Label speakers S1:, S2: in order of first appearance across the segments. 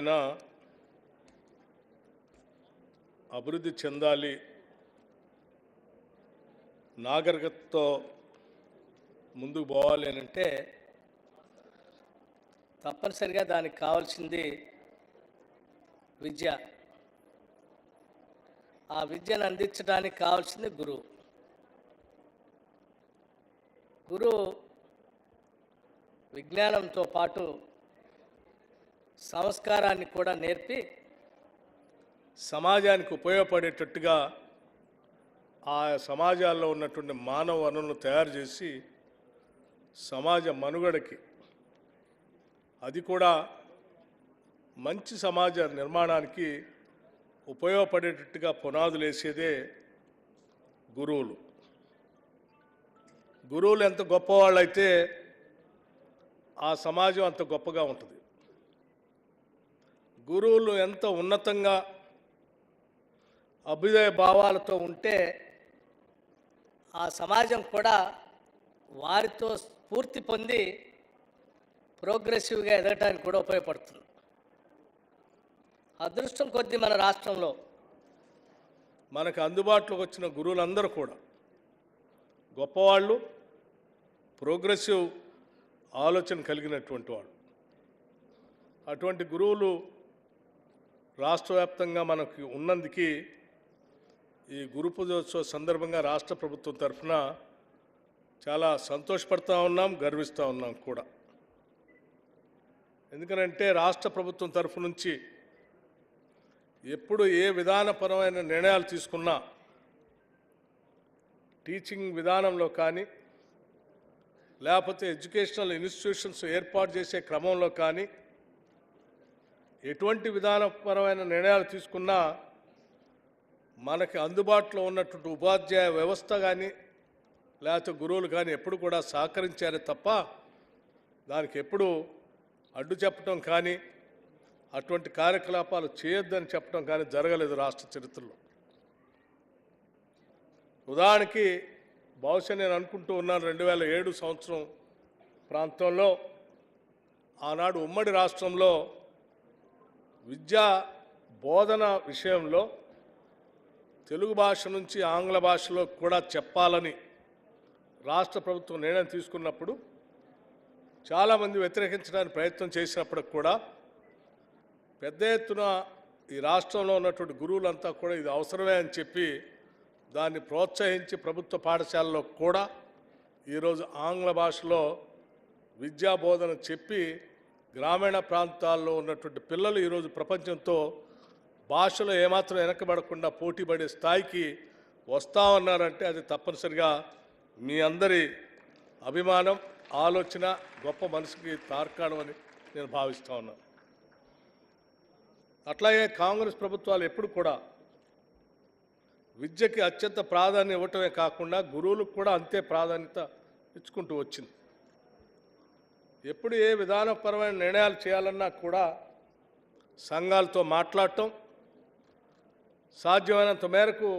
S1: అయినా అభివృద్ధి చెందాలి, నాగరికతతో ముందుకు పోవాలి అని అంటే
S2: తప్పనిసరిగా దానికి కావాల్సింది విద్య. ఆ విద్యను అందించడానికి కావాల్సింది గురువు. గురువు విజ్ఞానంతో పాటు సంస్కారాన్ని కూడా నేర్పి
S1: సమాజానికి ఉపయోగపడేటట్టుగా ఆ సమాజాల్లో ఉన్నటువంటి మానవ వనరులను తయారు చేసి సమాజ మనుగడకి, అది కూడా మంచి సమాజ నిర్మాణానికి ఉపయోగపడేటట్టుగా పునాదులు వేసేదే గురువులు. గురువులు ఎంత గొప్పవాళ్ళైతే ఆ సమాజం అంత గొప్పగా ఉంటుంది. గురువులు ఎంత ఉన్నతంగా అభ్యుదయ భావాలతో ఉంటే
S2: ఆ సమాజం కూడా వారితో స్ఫూర్తి పొంది ప్రోగ్రెసివ్గా ఎదగటానికి కూడా ఉపయోగపడుతుంది. అదృష్టం కొద్దీ మన రాష్ట్రంలో
S1: మనకు అందుబాటులోకి వచ్చిన గురువులందరూ కూడా గొప్పవాళ్ళు, ప్రోగ్రెసివ్ ఆలోచన కలిగినటువంటి వాళ్ళు. అటువంటి గురువులు రాష్ట్ర వ్యాప్తంగా మనకు ఉన్నందుకు ఈ గురు పూజోత్సవ సందర్భంగా రాష్ట్ర ప్రభుత్వం తరఫున చాలా సంతోషపడుతూ ఉన్నాం, గర్విస్తూ ఉన్నాం కూడా. ఎందుకంటే రాష్ట్ర ప్రభుత్వం తరఫు నుంచి ఎప్పుడు ఏ విధానపరమైన నిర్ణయాలు తీసుకున్నా టీచింగ్ విధానంలో కానీ, లేకపోతే ఎడ్యుకేషనల్ ఇన్స్టిట్యూషన్స్ ఏర్పాటు చేసే క్రమంలో కానీ ఎటువంటి విధానపరమైన నిర్ణయాలు తీసుకున్నా మనకి అందుబాటులో ఉన్నటువంటి ఉపాధ్యాయ వ్యవస్థ కానీ లేకపోతే గురువులు కానీ ఎప్పుడు కూడా సహకరించారే తప్ప దానికి ఎప్పుడు అడ్డు చెప్పడం కానీ, అటువంటి కార్యకలాపాలు చేయొద్దని చెప్పడం కానీ జరగలేదు రాష్ట్ర చరిత్రలో. ఉదాహరణకి బహుశా నేను అనుకుంటూ ఉన్నాను, 2007 సంవత్సరం ప్రాంతంలో ఆనాడు ఉమ్మడి రాష్ట్రంలో విద్యా బోధన విషయంలో తెలుగు భాష నుంచి ఆంగ్ల భాషలో కూడా చెప్పాలని రాష్ట్ర ప్రభుత్వం నిర్ణయం తీసుకున్నప్పుడు చాలామంది వ్యతిరేకించడానికి ప్రయత్నం చేసినప్పటికి కూడా పెద్ద ఎత్తున ఈ రాష్ట్రంలో ఉన్నటువంటి గురువులంతా కూడా ఇది అవసరమే అని చెప్పి దాన్ని ప్రోత్సహించి ప్రభుత్వ పాఠశాలలో కూడా ఈరోజు ఆంగ్ల భాషలో విద్యా బోధన చెప్పి గ్రామీణ ప్రాంతాల్లో ఉన్నటువంటి పిల్లలు ఈరోజు ప్రపంచంతో భాషలో ఏమాత్రం వెనకబడకుండా పోటీ పడే స్థాయికి వస్తామన్నారంటే అది తప్పనిసరిగా మీ అందరి అభిమానం, ఆలోచన, గొప్ప మనసుకి తార్కాణం అని నేను భావిస్తూ ఉన్నాను. అట్లాగే కాంగ్రెస్ ప్రభుత్వాలు ఎప్పుడు కూడా విద్యకి అత్యంత ప్రాధాన్యం ఇవ్వటమే కాకుండా గురువులకు కూడా అంతే ప్రాధాన్యత ఇచ్చుకుంటూ వచ్చింది. ఎప్పుడు ఏ విధానపరమైన నిర్ణయాలు చేయాలన్నా కూడా సంఘాలతో మాట్లాడటం, సాధ్యమైనంత మేరకు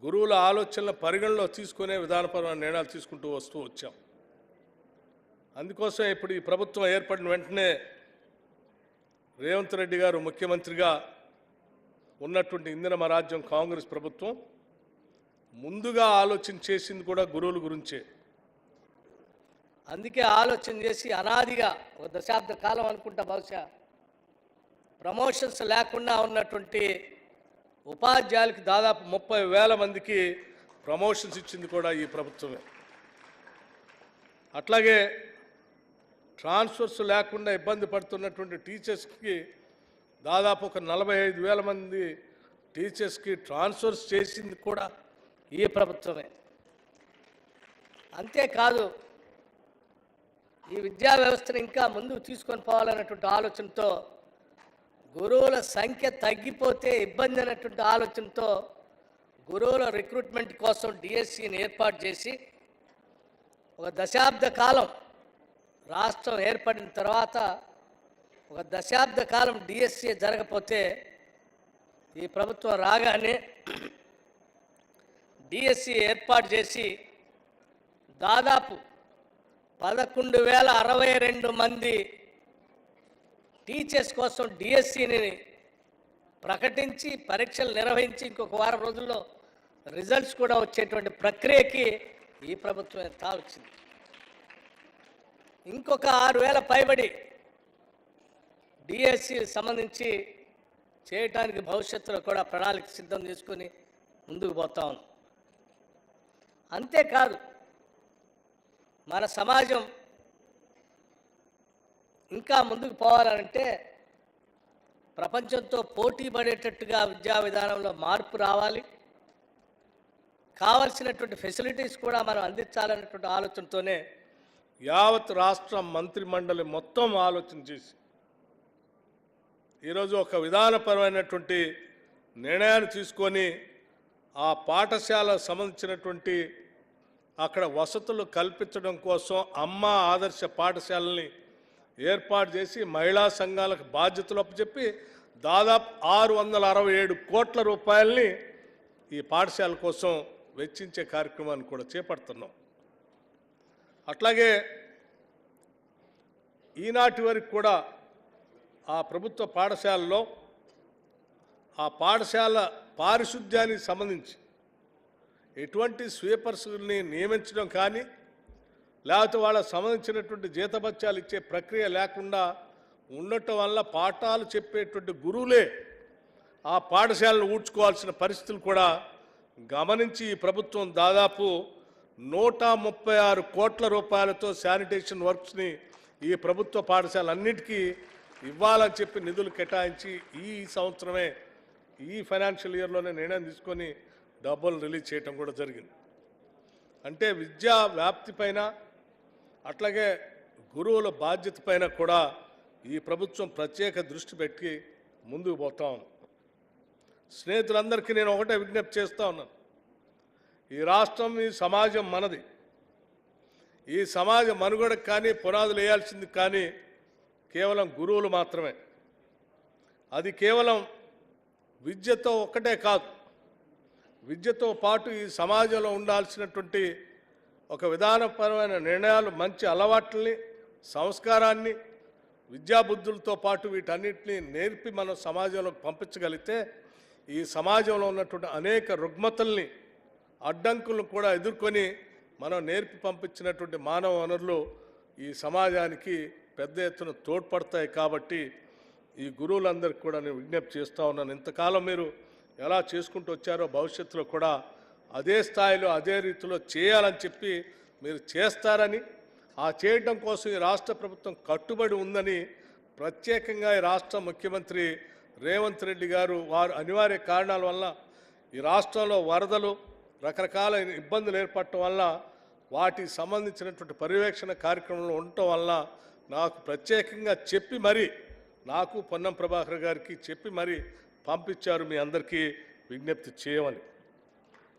S1: గురువుల ఆలోచనల పరిగణలో తీసుకునే విధానపరమైన నిర్ణయాలు తీసుకుంటూ వస్తూ వచ్చాం. అందుకోసం ఇప్పుడు ఈ ప్రభుత్వం ఏర్పడిన వెంటనే రేవంత్ రెడ్డి గారు ముఖ్యమంత్రిగా ఉన్నటువంటి ఇందిరమ రాజ్యం కాంగ్రెస్ ప్రభుత్వం ముందుగా ఆలోచన చేసింది కూడా గురువుల గురించే.
S2: అందుకే ఆలోచన చేసి అనాదిగా ఒక దశాబ్ద కాలం అనుకుంటా బహుశా ప్రమోషన్స్ లేకుండా ఉన్నటువంటి ఉపాధ్యాయులకి దాదాపు 30,000 మందికి ప్రమోషన్స్ ఇచ్చింది కూడా ఈ ప్రభుత్వమే. అట్లాగే ట్రాన్స్ఫర్స్ లేకుండా ఇబ్బంది పడుతున్నటువంటి టీచర్స్కి దాదాపు ఒక 45,000 మంది టీచర్స్కి ట్రాన్స్ఫర్స్ చేసింది కూడా ఈ ప్రభుత్వమే. అంతేకాదు ఈ విద్యా వ్యవస్థను ఇంకా ముందుకు తీసుకొని పోవాలన్నటువంటి ఆలోచనతో, గురువుల సంఖ్య తగ్గిపోతే ఇబ్బంది అనేటువంటి ఆలోచనతో గురువుల రిక్రూట్మెంట్ కోసం డిఎస్సిని ఏర్పాటు చేసి ఒక దశాబ్ద కాలం రాష్ట్రం ఏర్పడిన తర్వాత ఒక దశాబ్ద కాలం డిఎస్సి జరగకపోతే ఈ ప్రభుత్వం రాగానే డిఎస్సి ఏర్పాటు చేసి దాదాపు 11,062 మంది టీచర్స్ కోసం డిఎస్సిని ప్రకటించి పరీక్షలు నిర్వహించి ఇంకొక వారం రోజుల్లో రిజల్ట్స్ కూడా వచ్చేటువంటి ప్రక్రియకి ఈ ప్రభుత్వం తావచ్చింది. ఇంకొక 6,000 పైబడి డిఎస్సి సంబంధించి చేయటానికి భవిష్యత్తులో కూడా ప్రణాళిక సిద్ధం చేసుకొని ముందుకు పోతా ఉన్నాం. అంతేకాదు మన సమాజం ఇంకా ముందుకు పోవాలంటే ప్రపంచంతో పోటీ పడేటట్టుగా విద్యా విధానంలో మార్పు రావాలి. కావలసినటువంటి ఫెసిలిటీస్ కూడా మనం అందించాలన్నటువంటి ఆలోచనతోనే
S1: యావత్ రాష్ట్ర మంత్రిమండలి మొత్తం ఆలోచన చేసి ఈరోజు ఒక విధానపరమైనటువంటి నిర్ణయాన్ని తీసుకొని ఆ పాఠశాలకు సంబంధించినటువంటి అక్కడ వసతులు కల్పించడం కోసం అమ్మ ఆదర్శ పాఠశాలని ఏర్పాటు చేసి మహిళా సంఘాలకు బాధ్యతలు అప్పచెప్పి దాదాపు 667 కోట్ల రూపాయలని ఈ పాఠశాల కోసం వెచ్చించే కార్యక్రమాన్ని కూడా చేపడుతున్నాం. అట్లాగే ఈనాటి వరకు కూడా ఆ ప్రభుత్వ పాఠశాలలో ఆ పాఠశాల పారిశుద్ధ్యానికి సంబంధించి ఎటువంటి స్వీపర్స్ని నియమించడం కానీ లేకపోతే వాళ్ళకు సంబంధించినటువంటి జీతభత్యాలు ఇచ్చే ప్రక్రియ లేకుండా ఉండటం వల్ల పాఠాలు చెప్పేటువంటి గురువులే ఆ పాఠశాలను ఊడ్చుకోవాల్సిన పరిస్థితులు కూడా గమనించి ఈ ప్రభుత్వం దాదాపు 136 కోట్ల రూపాయలతో శానిటేషన్ వర్క్స్ని ఈ ప్రభుత్వ పాఠశాలన్నిటికీ ఇవ్వాలని చెప్పి నిధులు కేటాయించి ఈ సంవత్సరమే ఈ ఫైనాన్షియల్ ఇయర్లోనే నిర్ణయం తీసుకొని డబ్బులు రిలీజ్ చేయటం కూడా జరిగింది. అంటే విద్యా వ్యాప్తి పైన అట్లాగే గురువుల బాధ్యత పైన కూడా ఈ ప్రభుత్వం ప్రత్యేక దృష్టి పెట్టి ముందుకు పోతా ఉంది. స్నేహితులందరికీ నేను ఒకటే విజ్ఞప్తి చేస్తూ ఉన్నాను. ఈ రాష్ట్రం ఈ సమాజం మనది. ఈ సమాజ మనుగడకు కానీ పునాదులు వేయాల్సింది కానీ కేవలం గురువులు మాత్రమే. అది కేవలం విద్యతో ఒక్కటే కాదు, విద్యతో పాటు ఈ సమాజంలో ఉండాల్సినటువంటి ఒక విధానపరమైన నిర్ణయాలు, మంచి అలవాట్లని, సంస్కారాన్ని, విద్యాబుద్ధులతో పాటు వీటన్నిటిని నేర్పి మనం సమాజంలోకి పంపించగలిగితే ఈ సమాజంలో ఉన్నటువంటి అనేక రుగ్మతల్ని, అడ్డంకులను కూడా ఎదుర్కొని మనం నేర్పి పంపించినటువంటి మానవ వనరులు ఈ సమాజానికి పెద్ద ఎత్తున తోడ్పడతాయి. కాబట్టి ఈ గురువులందరికీ కూడా నేను విజ్ఞప్తి చేస్తూ ఉన్నాను. ఇంతకాలం మీరు ఎలా చేసుకుంటూ వచ్చారో భవిష్యత్తులో కూడా అదే స్థాయిలో అదే రీతిలో చేయాలని చెప్పి మీరు చేస్తారని, ఆ చేయడం కోసం ఈ రాష్ట్ర ప్రభుత్వం కట్టుబడి ఉందని ప్రత్యేకంగా ఈ రాష్ట్ర ముఖ్యమంత్రి రేవంత్ రెడ్డి గారు వారు అనివార్య కారణాల వల్ల ఈ రాష్ట్రంలో వరదలు, రకరకాల ఇబ్బందులు ఏర్పడటం వల్ల వాటికి సంబంధించినటువంటి పర్యవేక్షణ కార్యక్రమంలో ఉండటం వల్ల నాకు ప్రత్యేకంగా చెప్పి మరి నాకు పొన్నం ప్రభాకర్ గారికి చెప్పి మరి పంపించారు మీ అందరికీ విజ్ఞప్తి చేయమని.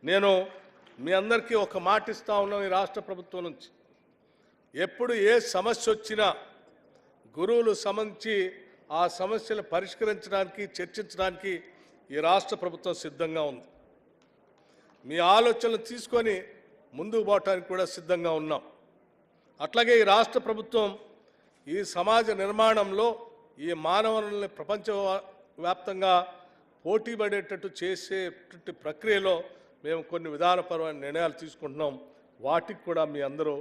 S1: నేను మీ అందరికీ ఒక మాట ఇస్తా ఉన్నాను. ఈ రాష్ట్ర ప్రభుత్వం నుంచి ఎప్పుడు ఏ సమస్య వచ్చినా గురువులు సంబంధించి ఆ సమస్యలు పరిష్కరించడానికి, చర్చించడానికి ఈ రాష్ట్ర ప్రభుత్వం సిద్ధంగా ఉంది. మీ ఆలోచనలు తీసుకొని ముందుకు పోవటానికి కూడా సిద్ధంగా ఉన్నాం. అట్లాగే ఈ రాష్ట్ర ప్రభుత్వం ఈ సమాజ నిర్మాణంలో ఈ మానవులని ప్రపంచవ్యాప్తంగా పోటీ పడేటట్టు చేసేటట్టు ప్రక్రియలో మేము కొన్ని విధానపరమైన నిర్ణయాలు తీసుకుంటున్నాం. వాటికి కూడా మీ అందరూ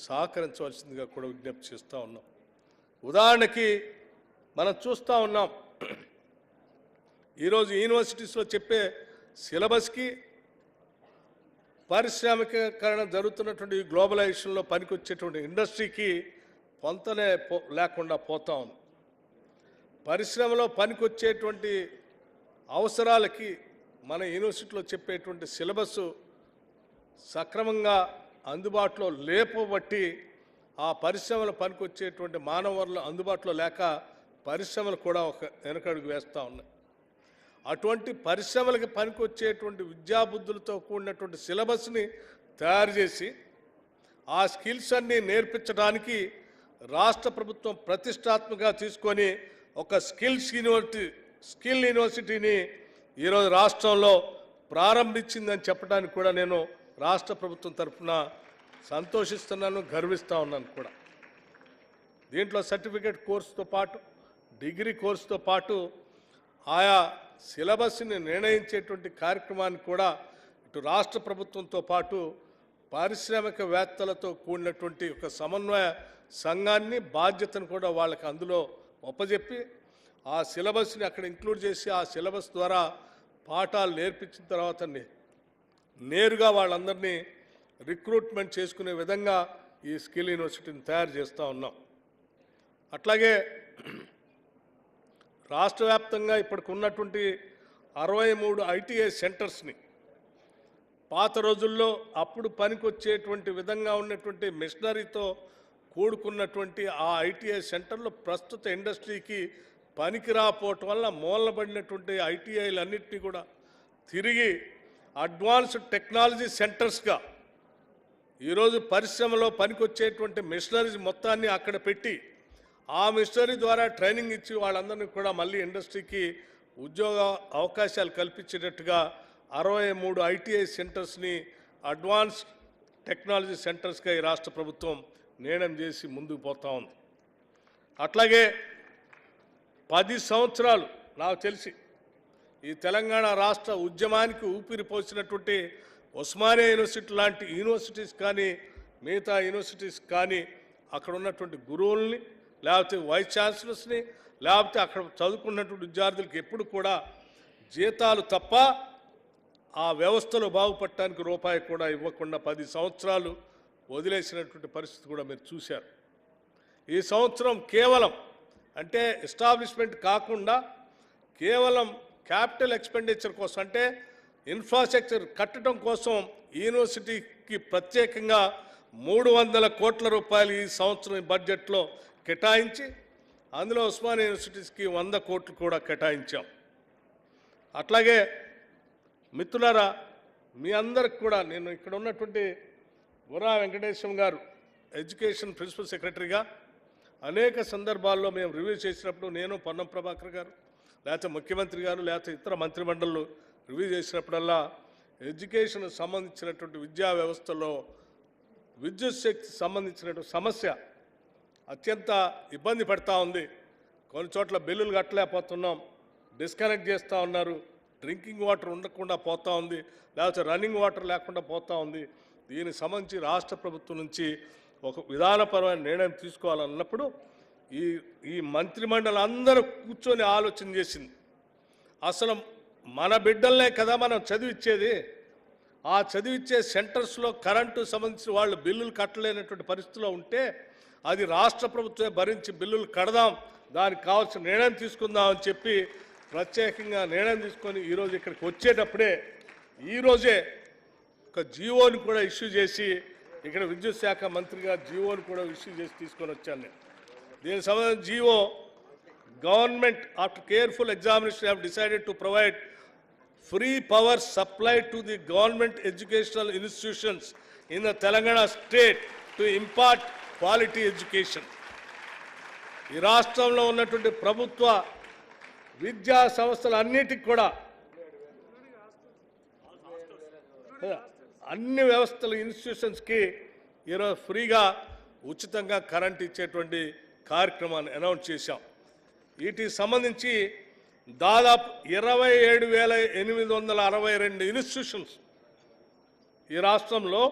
S1: సహకరించవలసిందిగా కూడా విజ్ఞప్తి చేస్తూ ఉన్నాం. ఉదాహరణకి మనం చూస్తూ ఉన్నాం, ఈరోజు యూనివర్సిటీస్లో చెప్పే సిలబస్కి పారిశ్రామికీకరణ జరుగుతున్నటువంటి గ్లోబలైజేషన్లో పనికొచ్చేటువంటి ఇండస్ట్రీకి పొంతనే లేకుండా పోతా ఉంది. పరిశ్రమలో పనికొచ్చేటువంటి అవసరాలకి మన యూనివర్సిటీలో చెప్పేటువంటి సిలబస్ సక్రమంగా అందుబాటులో లేపబట్టి ఆ పరిశ్రమల పనికొచ్చేటువంటి మానవ వనరులు అందుబాటులో లేక పరిశ్రమలు కూడా ఒక వెనకడుగు వేస్తూ ఉన్నాయి. అటువంటి పరిశ్రమలకు పనికొచ్చేటువంటి విద్యాబుద్ధులతో కూడినటువంటి సిలబస్ని తయారు చేసి ఆ స్కిల్స్ అన్నీ నేర్పించడానికి రాష్ట్ర ప్రభుత్వం ప్రతిష్టాత్మకంగా తీసుకొని ఒక స్కిల్ యూనివర్సిటీని ఈరోజు రాష్ట్రంలో ప్రారంభించిందని చెప్పడానికి కూడా నేను రాష్ట్ర ప్రభుత్వం తరఫున సంతోషిస్తున్నాను, గర్విస్తూ ఉన్నాను కూడా. దీంట్లో సర్టిఫికేట్ కోర్సుతో పాటు డిగ్రీ కోర్సుతో పాటు ఆయా సిలబస్ని నిర్ణయించేటువంటి కార్యక్రమాన్ని కూడా ఇటు రాష్ట్ర ప్రభుత్వంతో పాటు పారిశ్రామికవేత్తలతో కూడినటువంటి ఒక సమన్వయ సంఘాన్ని బాధ్యతను కూడా వాళ్ళకి అందులో ఒప్పజెప్పి ఆ సిలబస్ని అక్కడ ఇంక్లూడ్ చేసి ఆ సిలబస్ ద్వారా పాఠాలు నేర్పించిన తర్వాత నేరుగా వాళ్ళందరినీ రిక్రూట్మెంట్ చేసుకునే విధంగా ఈ స్కిల్ యూనివర్సిటీని తయారు చేస్తూ ఉన్నాం. అట్లాగే రాష్ట్ర వ్యాప్తంగా ఇప్పటికి ఉన్నటువంటి 63 ఐటీఐ సెంటర్స్ని పాత రోజుల్లో అప్పుడు పనికొచ్చేటువంటి విధంగా ఉన్నటువంటి మిషనరీతో కూడుకున్నటువంటి ఆ ఐటీఐ సెంటర్లు ప్రస్తుత ఇండస్ట్రీకి పనికి రాకపోవటం వల్ల మూలబడినటువంటి ఐటీఐలన్నింటినీ కూడా తిరిగి అడ్వాన్స్డ్ టెక్నాలజీ సెంటర్స్గా ఈరోజు పరిశ్రమలో పనికొచ్చేటువంటి మిషనరీస్ మొత్తాన్ని అక్కడ పెట్టి ఆ మిషనరీ ద్వారా ట్రైనింగ్ ఇచ్చి వాళ్ళందరినీ కూడా మళ్ళీ ఇండస్ట్రీకి ఉద్యోగ అవకాశాలు కల్పించేటట్టుగా 63 ఐటీఐ సెంటర్స్ని అడ్వాన్స్ టెక్నాలజీ సెంటర్స్గా ఈ రాష్ట్ర ప్రభుత్వం నిర్ణయం చేసి ముందుకు పోతా ఉంది. అట్లాగే 10 సంవత్సరాలు నాకు తెలిసి ఈ తెలంగాణ రాష్ట్ర ఉద్యమానికి ఊపిరి పోసినటువంటి ఉస్మానియా యూనివర్సిటీ లాంటి యూనివర్సిటీస్ కానీ మిగతా యూనివర్సిటీస్ కానీ అక్కడ ఉన్నటువంటి గురువుల్ని లేకపోతే వైస్ ఛాన్సలర్స్ని లేకపోతే అక్కడ చదువుకున్నటువంటి విద్యార్థులకు ఎప్పుడు కూడా జీతాలు తప్ప ఆ వ్యవస్థలో బాగుపడటానికి రూపాయి కూడా ఇవ్వకుండా 10 సంవత్సరాలు వదిలేసినటువంటి పరిస్థితి కూడా మీరు చూశారు. ఈ సంవత్సరం కేవలం అంటే ఎస్టాబ్లిష్మెంట్ కాకుండా కేవలం క్యాపిటల్ ఎక్స్పెండిచర్ కోసం అంటే ఇన్ఫ్రాస్ట్రక్చర్ కట్టడం కోసం యూనివర్సిటీకి ప్రత్యేకంగా 300 కోట్ల రూపాయలు ఈ సంవత్సరం బడ్జెట్లో కేటాయించి అందులో ఉస్మానియా యూనివర్సిటీస్కి 100 కోట్లు కూడా కేటాయించాం. అట్లాగే మిత్రులారా మీ అందరికి కూడా నేను ఇక్కడ ఉన్నటువంటి గురా వెంకటేశం గారు ఎడ్యుకేషన్ ప్రిన్సిపల్ సెక్రటరీగా అనేక సందర్భాల్లో మేము రివ్యూ చేసినప్పుడు నేను పొన్నం ప్రభాకర్ గారు లేకపోతే ముఖ్యమంత్రి గారు లేకపోతే ఇతర మంత్రిమండళ్ళు రివ్యూ చేసినప్పుడల్లా ఎడ్యుకేషన్ సంబంధించినటువంటి విద్యా వ్యవస్థలో విద్యుత్ శక్తి సంబంధించినటువంటి సమస్య అత్యంత ఇబ్బంది పడతా ఉంది. కొన్ని చోట్ల బిల్లులు కట్టలేకపోతున్నాం, డిస్కనెక్ట్ చేస్తూ ఉన్నారు, డ్రింకింగ్ వాటర్ ఉండకుండా పోతూ ఉంది, లేకపోతే రన్నింగ్ వాటర్ లేకుండా పోతూ ఉంది. దీనికి సంబంధించి రాష్ట్ర ప్రభుత్వం నుంచి ఒక విధానపరమైన నిర్ణయం తీసుకోవాలన్నప్పుడు ఈ మంత్రిమండలి అందరూ కూర్చొని ఆలోచన చేసింది. అసలు మన బిడ్డలనే కదా మనం చదివిచ్చేది, ఆ చదివిచ్చే సెంటర్స్లో కరెంటు సంబంధించిన వాళ్ళు బిల్లులు కట్టలేనటువంటి పరిస్థితిలో ఉంటే అది రాష్ట్ర ప్రభుత్వమే భరించి బిల్లులు కడదాం, దానికి కావాల్సిన నిర్ణయం తీసుకుందాం అని చెప్పి ప్రత్యేకంగా నిర్ణయం తీసుకొని ఈరోజు ఇక్కడికి వచ్చేటప్పుడే ఈరోజే ఒక జీవోని కూడా ఇష్యూ చేసి ఇక్కడ విద్యుత్ శాఖ మంత్రిగా జీవోని కూడా ఇష్యూ చేసి తీసుకొని వచ్చాను నేను. దీనికి సంబంధించిన GO government after careful examination have decided to provide free power supply to the government educational institutions in the Telangana state to impart quality education. ఈ రాష్ట్రంలో ఉన్నటువంటి ప్రభుత్వ విద్యా సంస్థలన్నిటికి కూడా అన్ని వ్యవస్థల ఇన్స్టిట్యూషన్స్కి ఈరోజు ఫ్రీగా ఉచితంగా కరెంట్ ఇచ్చేటువంటి కార్యక్రమాన్ని అనౌన్స్ చేశాం. వీటికి సంబంధించి దాదాపు 27,862 ఇన్స్టిట్యూషన్స్ ఈ రాష్ట్రంలో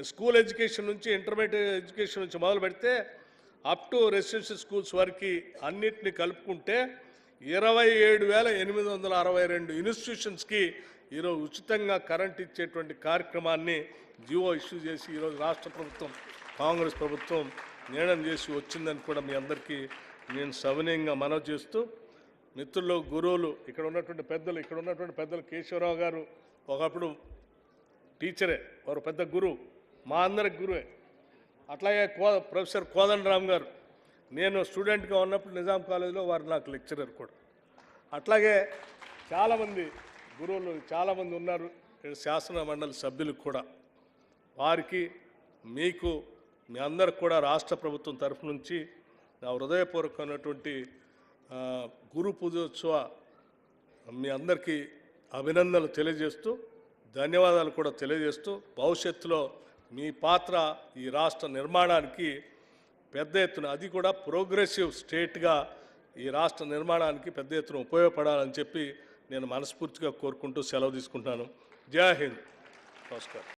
S1: స్కూల్ ఎడ్యుకేషన్ నుంచి ఇంటర్మీడియట్ ఎడ్యుకేషన్ నుంచి మొదలు పెడితే అప్ టు రెసిడెన్షియల్ స్కూల్స్ వరకు అన్నిటిని కలుపుకుంటే 27,862 ఇన్స్టిట్యూషన్స్కి ఈరోజు ఉచితంగా కరెంట్ ఇచ్చేటువంటి కార్యక్రమాన్ని జియో ఇష్యూ చేసి ఈరోజు రాష్ట్ర ప్రభుత్వం కాంగ్రెస్ ప్రభుత్వం నిర్ణయం చేసి వచ్చిందని కూడా మీ అందరికీ నేను సవినయంగా మనవి చేస్తూ, మిత్రులు గురువులు ఇక్కడ ఉన్నటువంటి పెద్దలు కేశవరావు గారు ఒకప్పుడు టీచరే, వారు పెద్ద గురువు, మా అందరికి గురువే. అట్లాగే ప్రొఫెసర్ కోదండరామ్ గారు, నేను స్టూడెంట్గా ఉన్నప్పుడు నిజాం కాలేజీలో వారు నాకు లెక్చరర్ కూడా. అట్లాగే చాలామంది గురువులు చాలామంది ఉన్నారు, శాసన మండలి సభ్యులు కూడా. వారికి మీకు మీ అందరికి కూడా రాష్ట్ర ప్రభుత్వం తరఫు నుంచి నా హృదయపూర్వకమైనటువంటి గురు పూజోత్సవ మీ అందరికీ అభినందనలు తెలియజేస్తూ, ధన్యవాదాలు కూడా తెలియజేస్తూ, భవిష్యత్తులో మీ పాత్ర ఈ రాష్ట్ర నిర్మాణానికి పెద్ద ఎత్తున, అది కూడా ప్రోగ్రెసివ్ స్టేట్గా ఈ రాష్ట్ర నిర్మాణానికి పెద్ద ఎత్తున ఉపయోగపడాలని చెప్పి నేను మనస్ఫూర్తిగా కోరుకుంటూ సెలవు తీసుకుంటున్నాను. జై హింద్. నమస్కారం.